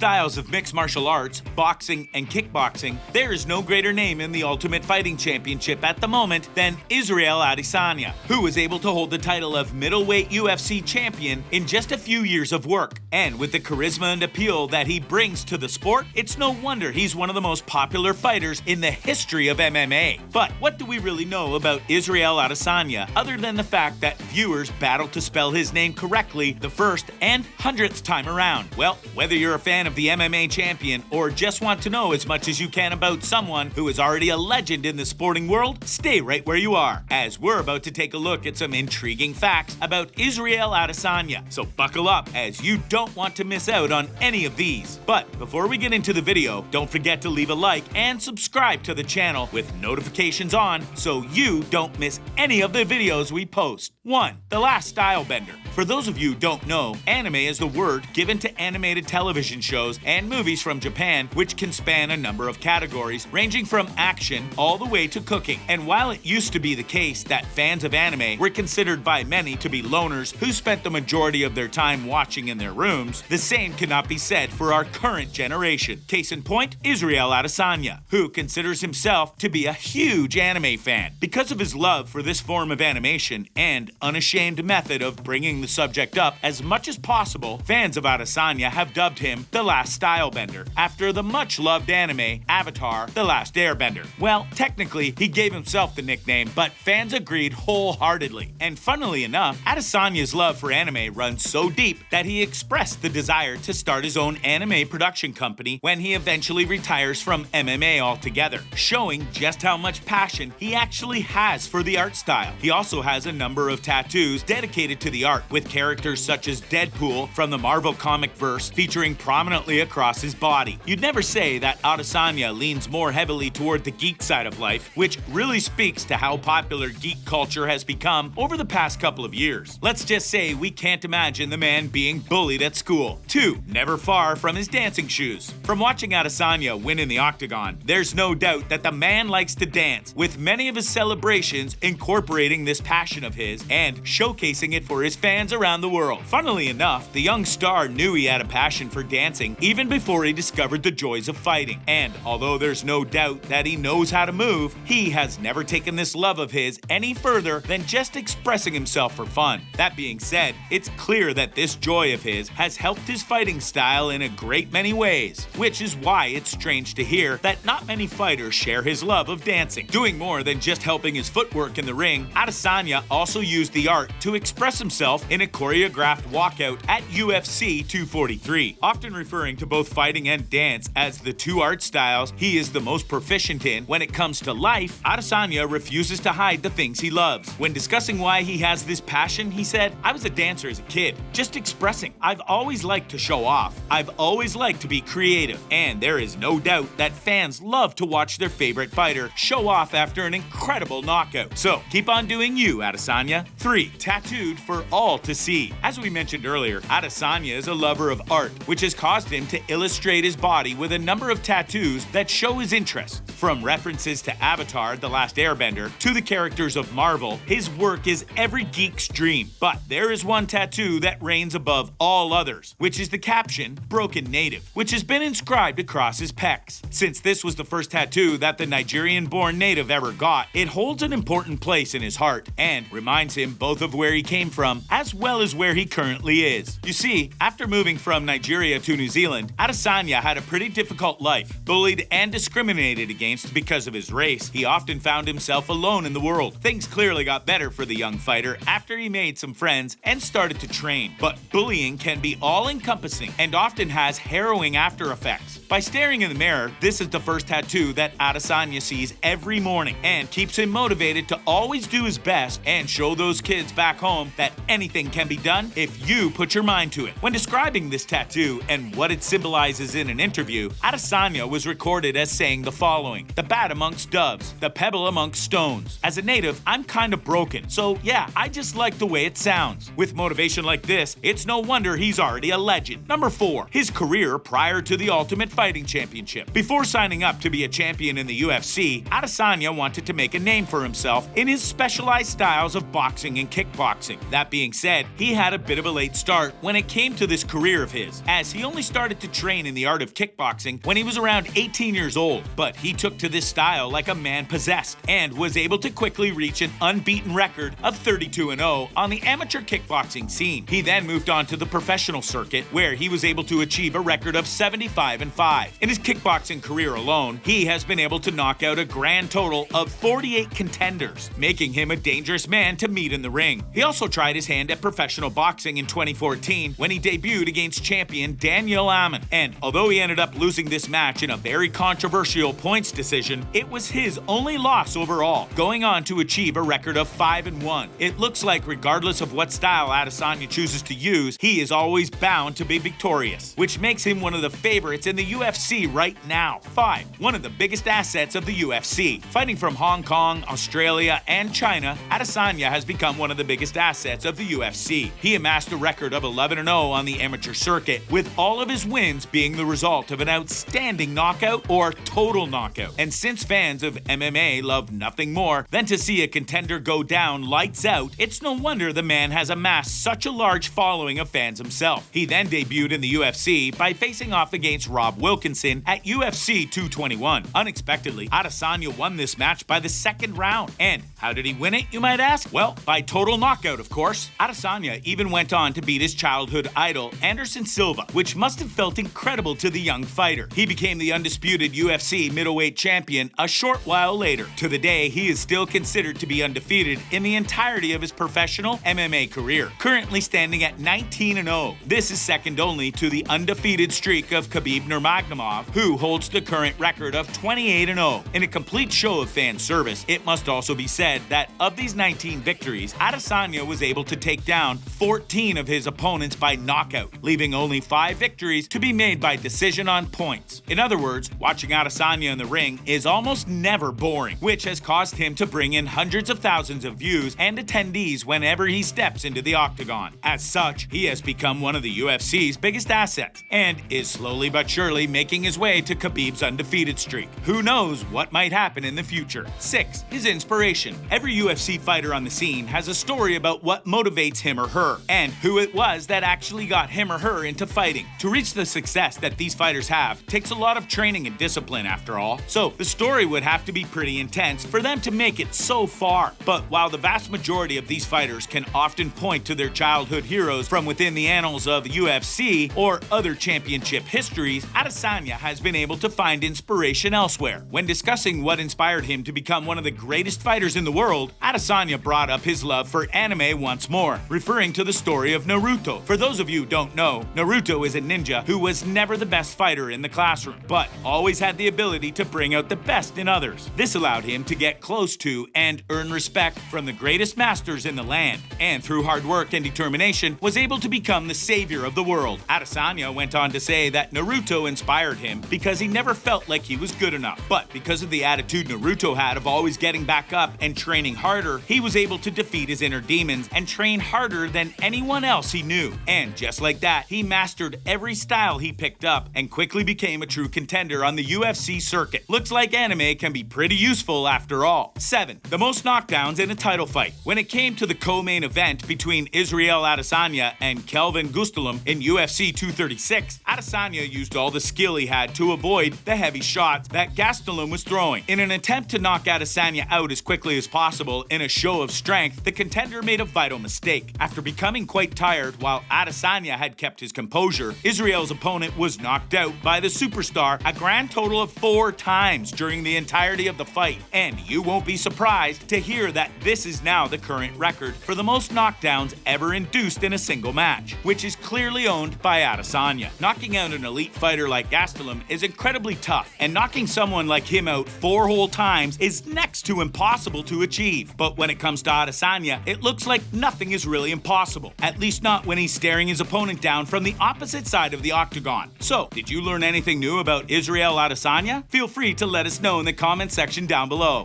styles of mixed martial arts, boxing, and kickboxing, there is no greater name in the Ultimate Fighting Championship at the moment than Israel Adesanya, who was able to hold the title of middleweight UFC champion in just a few years of work. And with the charisma and appeal that he brings to the sport, it's no wonder he's one of the most popular fighters in the history of MMA. But what do we really know about Israel Adesanya other than the fact that viewers battle to spell his name correctly the first and 100th time around? Well, whether you're a fan of the MMA champion or just want to know as much as you can about someone who is already a legend in the sporting world, stay right where you are, as we're about to take a look at some intriguing facts about Israel Adesanya. So buckle up, as you don't want to miss out on any of these. But before we get into the video, don't forget to leave a like and subscribe to the channel with notifications on so you don't miss any of the videos we post. 1. The Last Stylebender. For those of you who don't know, anime is the word given to animated television shows and movies from Japan, which can span a number of categories, ranging from action all the way to cooking. And while it used to be the case that fans of anime were considered by many to be loners who spent the majority of their time watching in their rooms, the same cannot be said for our current generation. Case in point, Israel Adesanya, who considers himself to be a huge anime fan. Because of his love for this form of animation and unashamed method of bringing the subject up as much as possible, fans of Adesanya have dubbed him the Last Stylebender, after the much-loved anime Avatar: The Last Airbender. Well, technically, he gave himself the nickname, but fans agreed wholeheartedly. And funnily enough, Adesanya's love for anime runs so deep that he expressed the desire to start his own anime production company when he eventually retires from MMA altogether, showing just how much passion he actually has for the art style. He also has a number of tattoos dedicated to the art, with characters such as Deadpool from the Marvel comic verse featuring prominently across his body. You'd never say that Adesanya leans more heavily toward the geek side of life, which really speaks to how popular geek culture has become over the past couple of years. Let's just say we can't imagine the man being bullied at school. 2. Never far from his dancing shoes. From watching Adesanya win in the octagon, there's no doubt that the man likes to dance, with many of his celebrations incorporating this passion of his and showcasing it for his fans around the world. Funnily enough, the young star knew he had a passion for dancing even before he discovered the joys of fighting. And although there's no doubt that he knows how to move, he has never taken this love of his any further than just expressing himself for fun. That being said, it's clear that this joy of his has helped his fighting style in a great many ways, which is why it's strange to hear that not many fighters share his love of dancing. Doing more than just helping his footwork in the ring, Adesanya also used the art to express himself in a choreographed walkout at UFC 243. Often referring to both fighting and dance as the two art styles he is the most proficient in when it comes to life, Adesanya refuses to hide the things he loves. When discussing why he has this passion, he said, "I was a dancer as a kid, just expressing. I've always liked to show off. I've always liked to be creative, and there is no doubt that fans love to watch their favorite fighter show off after an incredible knockout. So keep on doing you, Adesanya." 3. Tattooed for all to see. As we mentioned earlier, Adesanya is a lover of art, which has caused him to illustrate his body with a number of tattoos that show his interest. From references to Avatar: The Last Airbender to the characters of Marvel, his work is every geek's dream. But there is one tattoo that reigns above all others, which is the caption, "Broken Native," which has been inscribed across his pecs. Since this was the first tattoo that the Nigerian-born native ever got, it holds an important place in his heart and reminds him both of where he came from as well as where he currently is. You see, after moving from Nigeria to New Zealand, Adesanya had a pretty difficult life. Bullied and discriminated against because of his race, he often found himself alone in the world. Things clearly got better for the young fighter after he made some friends and started to train. But bullying can be all-encompassing and often has harrowing after effects. By staring in the mirror, this is the first tattoo that Adesanya sees every morning and keeps him motivated to always do his best and show those kids back home that anything can be done if you put your mind to it. When describing this tattoo and what it symbolizes in an interview, Adesanya was recorded as saying the following: "The bat amongst doves, the pebble amongst stones. As a native, I'm kind of broken, so yeah, I just like the way it sounds." With motivation like this, it's no wonder he's already a legend. Number 4. His career prior to the Ultimate Fighting Championship. Before signing up to be a champion in the UFC, Adesanya wanted to make a name for himself in his specialized styles of boxing and kickboxing. That being said, he had a bit of a late start when it came to this career of his, as he only started to train in the art of kickboxing when he was around 18 years old, but he took to this style like a man possessed and was able to quickly reach an unbeaten record of 32-0 on the amateur kickboxing scene. He then moved on to the professional circuit, where he was able to achieve a record of 75-5. In his kickboxing career alone, he has been able to knock out a grand total of 48 contenders, making him a dangerous man to meet in the ring. He also tried his hand at professional boxing in 2014 when he debuted against champion Daniel Aman, and although he ended up losing this match in a very controversial points decision, it was his only loss overall, going on to achieve a record of 5-1. It looks like regardless of what style Adesanya chooses to use, he is always bound to be victorious, which makes him one of the favorites in the UFC right now. 5. One of the biggest assets of the UFC. Fighting from Hong Kong, Australia, and China, Adesanya has become one of the biggest assets of the UFC. He amassed a record of 11-0 on the amateur circuit, with all of his wins being the result of an outstanding knockout or total knockout. And since fans of MMA love nothing more than to see a contender go down lights out, it's no wonder the man has amassed such a large following of fans himself. He then debuted in the UFC by facing off against Rob Wilkinson at UFC 221. Unexpectedly, Adesanya won this match by the second round. And how did he win it, you might ask? Well, by total knockout, of course. Adesanya even went on to beat his childhood idol, Anderson Silva, which must have felt incredible to the young fighter. He became the undisputed UFC middleweight champion a short while later. To the day, he is still considered to be undefeated in the entirety of his professional MMA career, currently standing at 19-0. This is second only to the undefeated streak of Khabib Nurmagomedov, who holds the current record of 28-0. In a complete show of fan service, it must also be said that of these 19 victories, Adesanya was able to take down 14 of his opponents by knockout, leaving only 5 victories to be made by decision on points. In other words, watching Adesanya in the ring is almost never boring, which has caused him to bring in hundreds of thousands of views and attendees whenever he steps into the octagon. As such, he has become one of the UFC's biggest assets and is slowly but surely making his way to Khabib's undefeated streak. Who knows what might happen in the future? 6. His inspiration. Every UFC fighter on the scene has a story about what motivates him or her, and who it was that actually got him or her into fighting. To reach the success that these fighters have takes a lot of training and discipline after all, so the story would have to be pretty intense for them to make it so far. But while the vast majority of these fighters can often point to their childhood heroes from within the annals of UFC or other championship histories, Adesanya has been able to find inspiration elsewhere. When discussing what inspired him to become one of the greatest fighters in the world, Adesanya brought up his love for anime once more, referring to the story of Naruto. For those of you who don't know, Naruto is a ninja who was never the best fighter in the classroom, but always had the ability to bring out the best in others. This allowed him to get close to and earn respect from the greatest masters in the land, and through hard work and determination was able to become the savior of the world. Adesanya went on to say that Naruto inspired him because he never felt like he was good enough, but because of the attitude Naruto had of always getting back up and training harder, he was able to defeat his inner demons and train harder than anyone else he knew. And just like that, he mastered every style he picked up and quickly became a true contender on the UFC circuit. Looks like anime can be pretty useful after all. 7. The most knockdowns in a title fight. When it came to the co-main event between Israel Adesanya and Kelvin Gastelum in UFC 236, Adesanya used all the skill he had to avoid the heavy shots that Gastelum was throwing. In an attempt to knock Adesanya out as quickly as possible in a show of strength, the contender made a vital mistake. After becoming quite tired while Adesanya had kept his composure, Israel's opponent was knocked out by the superstar a grand total of 4 times during the entirety of the fight. And you won't be surprised to hear that this is now the current record for the most knockdowns ever induced in a single match, which is clearly owned by Adesanya. Knocking out an elite fighter like Gastelum is incredibly tough, and knocking someone like him out 4 whole times is next to impossible to achieve. But when it comes to Adesanya, it looks like nothing is really impossible, at least not when he's staring his opponent down from the opposite side of the octagon. So, did you learn anything new about Israel Adesanya? Feel free to let us know in the comment section down below.